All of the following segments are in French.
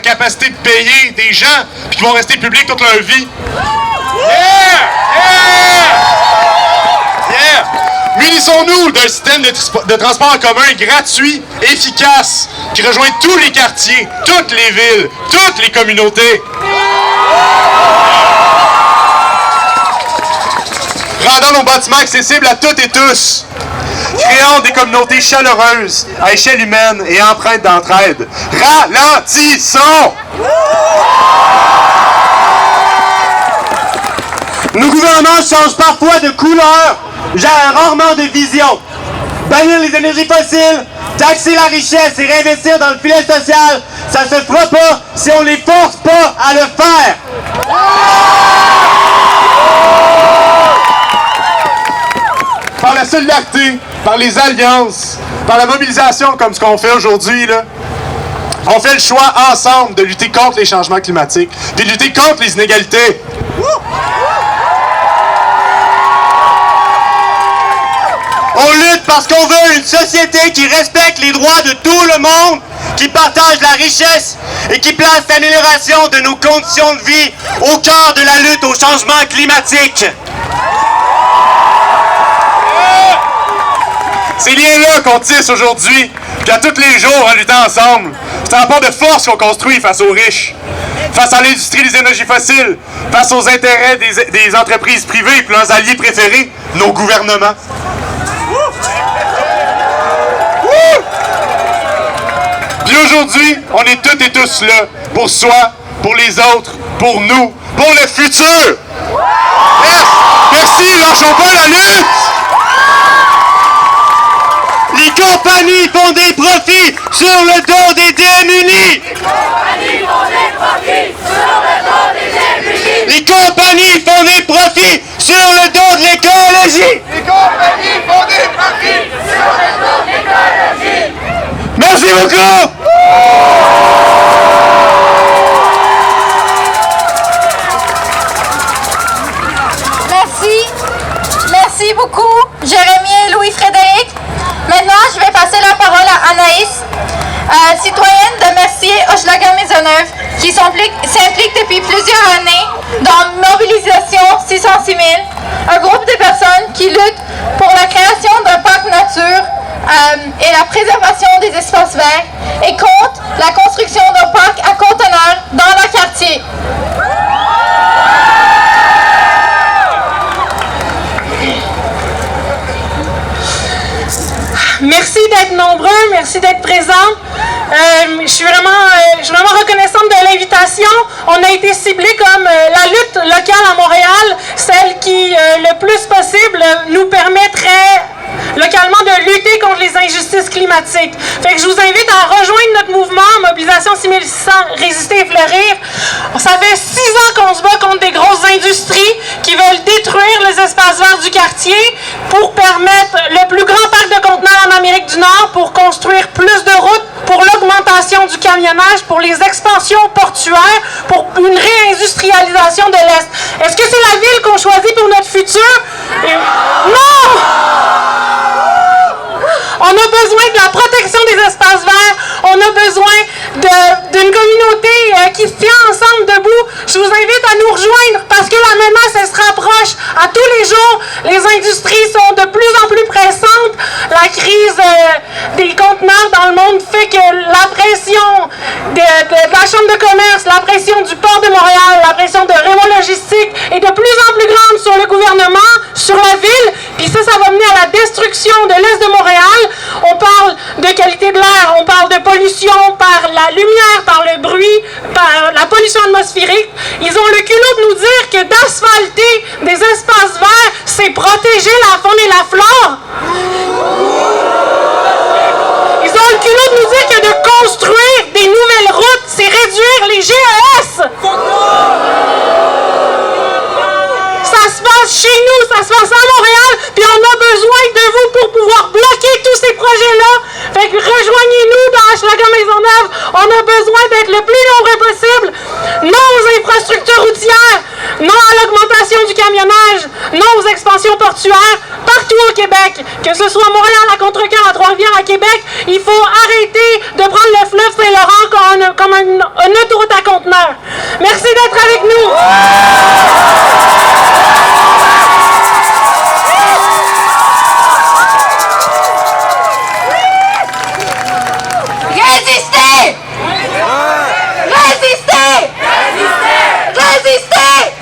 capacité de payer des gens puis qui vont rester publics toute leur vie. Munissons-nous d'un système de transport en commun gratuit, efficace, qui rejoint tous les quartiers, toutes les villes, toutes les communautés. Rendons nos bâtiments accessibles à toutes et tous. Créons des communautés chaleureuses, à échelle humaine et empreintes d'entraide. Ralentissons! Nos gouvernements changent parfois de couleur, gèrent rarement de vision. Bannir les énergies fossiles, taxer la richesse et réinvestir dans le filet social, ça se fera pas si on les force pas à le faire. Par la solidarité, par les alliances, par la mobilisation comme ce qu'on fait aujourd'hui, là, on fait le choix ensemble de lutter contre les changements climatiques, de lutter contre les inégalités. On lutte parce qu'on veut une société qui respecte les droits de tout le monde, qui partage la richesse et qui place l'amélioration de nos conditions de vie au cœur de la lutte au changement climatique. Ces liens-là qu'on tisse aujourd'hui, puis à tous les jours en luttant ensemble, c'est un rapport de force qu'on construit face aux riches, face à l'industrie des énergies fossiles, face aux intérêts des entreprises privées et leurs alliés préférés, nos gouvernements. Puis aujourd'hui, on est toutes et tous là, pour soi, pour les autres, pour nous, pour le futur! Yes! Merci, lâchons pas la lutte! Les compagnies font des profits sur le dos des démunis! Les compagnies font des profits sur le dos de l'écologie! Les compagnies font des profits sur le dos de l'écologie! Merci beaucoup! Merci beaucoup, Jérémy et Louis-Frédéric. Maintenant, je vais passer la parole à Anaïs, citoyenne de Mercier-Hochelaga-Maisonneuve, qui s'implique depuis plusieurs années dans Mobilisation 606 000, un groupe de personnes qui luttent pour la création d'un parc nature et la préservation des espaces verts et contre la construction d'un parc à conteneurs dans leur quartier. Merci d'être nombreux, merci d'être présents. Je suis vraiment reconnaissante de l'invitation. On a été ciblés comme la lutte locale à Montréal, celle qui, le plus possible, nous permettrait localement de lutter contre les injustices climatiques. Fait que je vous invite à rejoindre notre mouvement Mobilisation 6600 Résister et Fleurir. Ça fait 6 ans qu'on se bat contre des grosses industries qui veulent détruire les espaces verts du quartier pour permettre le plus grand parc de conteneurs en Amérique du Nord, pour construire plus de routes, pour l'augmentation du camionnage, pour les expansions portuaires, pour une réindustrialisation de l'Est. Est-ce que c'est la ville qu'on choisit pour notre futur? Non! On a besoin de la protection des espaces verts, on a besoin d'une communauté qui se tient ensemble debout. Je vous invite à nous rejoindre parce que la menace, elle se rapproche à tous les jours. Les industries sont de plus en plus pressantes. La crise des conteneurs dans le monde fait que la pression de la Chambre de commerce, la pression du port de Montréal, la pression de Rémo Logistique est de plus en plus grande sur le gouvernement, sur la ville. Puis ça va mener à la destruction de l'Est de Montréal. On parle de qualité de l'air, on parle de pollution par la lumière, par le bruit, par la pollution atmosphérique. Ils ont le culot de nous dire que d'asphalter des espaces verts, c'est protéger la faune et la flore. Ils ont le culot de nous dire que de construire des nouvelles routes, c'est réduire les GES. Ça se passe chez nous, ça se passe à Montréal, puis on a besoin de vous pour pouvoir bloquer tous ces projets-là. Fait que rejoignez-nous dans Hochelaga-Maisonneuve. On a besoin d'être le plus nombreux possible. Non aux infrastructures routières, non à l'augmentation du camionnage, non aux expansions portuaires, partout au Québec. Que ce soit à Montréal, à Contrecœur, à Trois-Rivières, à Québec, il faut arrêter de prendre le fleuve Saint-Laurent comme une autoroute Résister!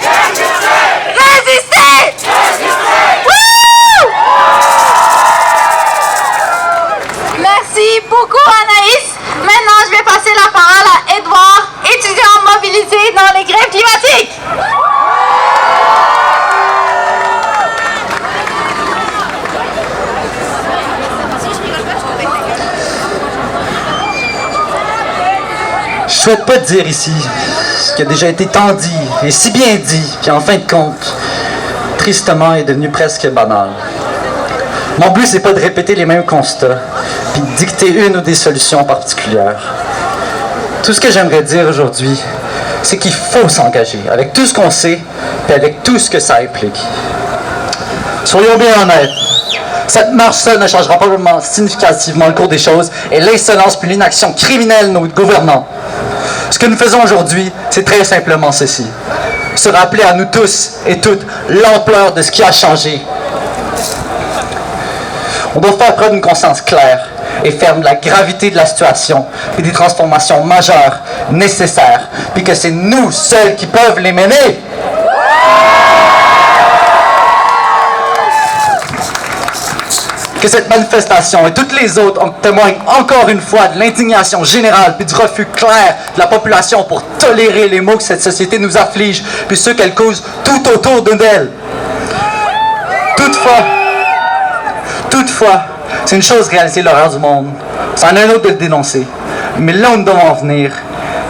Résister! Wouh! Merci beaucoup, Anaïs. Maintenant, je vais passer la parole à Édouard, étudiant mobilisé dans les grèves climatiques. Je souhaite pas dire ici ce qui a déjà été tant dit, et si bien dit, qui en fin de compte, tristement est devenu presque banal. Mon but, c'est pas de répéter les mêmes constats, puis de dicter une ou des solutions particulières. Tout ce que j'aimerais dire aujourd'hui, c'est qu'il faut s'engager, avec tout ce qu'on sait, puis avec tout ce que ça implique. Soyons bien honnêtes. Cette marche seule ne changera pas vraiment significativement le cours des choses et l'insolence puis l'inaction criminelle de nos gouvernants. Ce que nous faisons aujourd'hui, c'est très simplement ceci. Se rappeler à nous tous et toutes l'ampleur de ce qui a changé. On doit faire preuve d'une conscience claire et ferme de la gravité de la situation et des transformations majeures nécessaires, puis que c'est nous seuls qui peuvent les mener. Que cette manifestation et toutes les autres témoignent encore une fois de l'indignation générale puis du refus clair de la population pour tolérer les maux que cette société nous afflige puis ceux qu'elle cause tout autour d'elle. Toutefois, c'est une chose réaliser l'horreur du monde. C'en est un autre de le dénoncer. Mais là où nous devons en venir,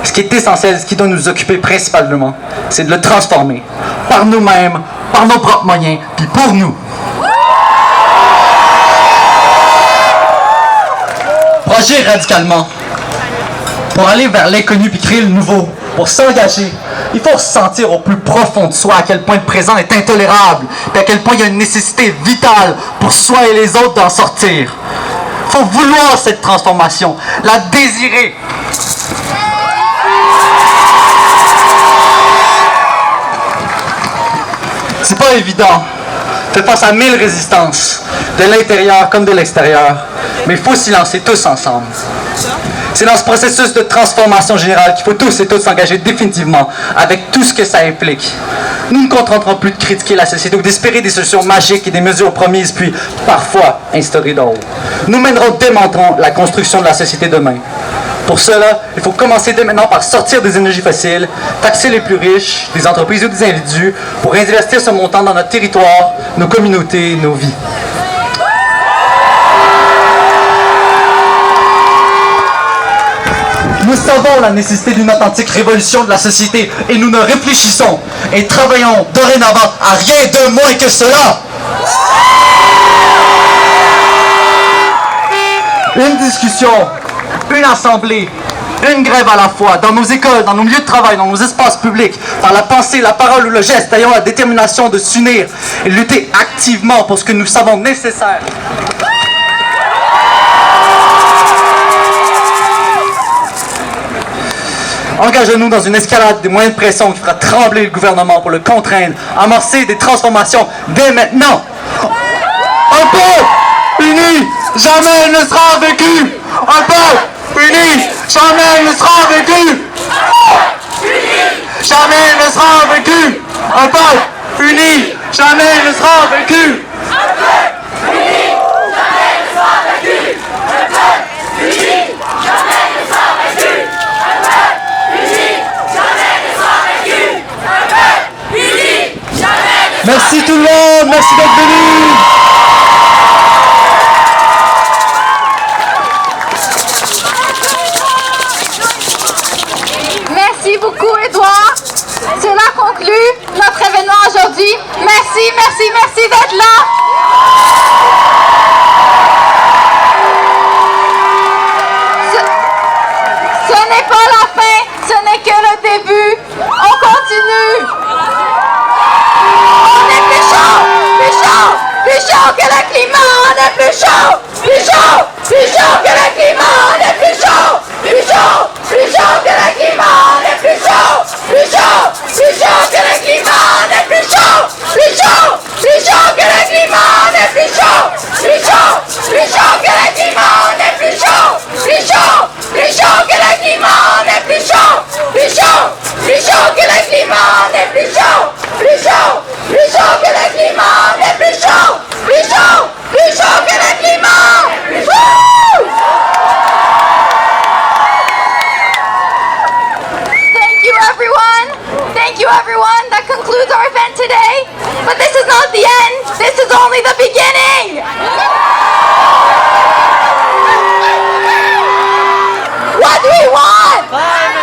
ce qui est essentiel, ce qui doit nous occuper principalement, c'est de le transformer par nous-mêmes, par nos propres moyens, puis pour nous. Pour agir radicalement, pour aller vers l'inconnu puis créer le nouveau, pour s'engager, il faut ressentir au plus profond de soi à quel point le présent est intolérable, puis à quel point il y a une nécessité vitale pour soi et les autres d'en sortir. Il faut vouloir cette transformation, la désirer. C'est pas évident. Fait face à 1000 résistances, de l'intérieur comme de l'extérieur. Mais il faut s'y lancer tous ensemble. C'est dans ce processus de transformation générale qu'il faut tous et toutes s'engager définitivement avec tout ce que ça implique. Nous ne contenterons plus de critiquer la société ou d'espérer des solutions magiques et des mesures promises puis parfois instaurées d'en haut. Nous mènerons dès maintenant la construction de la société demain. Pour cela, il faut commencer dès maintenant par sortir des énergies fossiles, taxer les plus riches, des entreprises ou des individus pour investir ce montant dans notre territoire, nos communautés, nos vies. Nous savons la nécessité d'une authentique révolution de la société et nous ne réfléchissons et travaillons dorénavant à rien de moins que cela. Une discussion, une assemblée, une grève à la fois, dans nos écoles, dans nos lieux de travail, dans nos espaces publics, par la pensée, la parole ou le geste, ayant la détermination de s'unir et lutter activement pour ce que nous savons nécessaire. Engageons-nous dans une escalade des moyens de pression qui fera trembler le gouvernement pour le contraindre, amorcer des transformations dès maintenant. Un peuple uni, jamais ne sera vaincu. Un peuple uni, jamais ne sera vaincu. Jamais ne sera vaincu. Un peuple uni, jamais ne sera vaincu. Merci tout le monde, merci d'être venus. Merci beaucoup, Édouard. Cela conclut notre événement aujourd'hui. Merci, merci, merci d'être là. Ce n'est pas la fin, ce n'est que le début. On continue. On est plus chaud que le climat, on est plus chaud que le climat, on est plus chaud que le climat, on est plus chaud que le climat, on est plus chaud que le climat, on est plus chaud. you, everyone. That concludes our event today. But this is not the end. This is only the beginning. What do we want?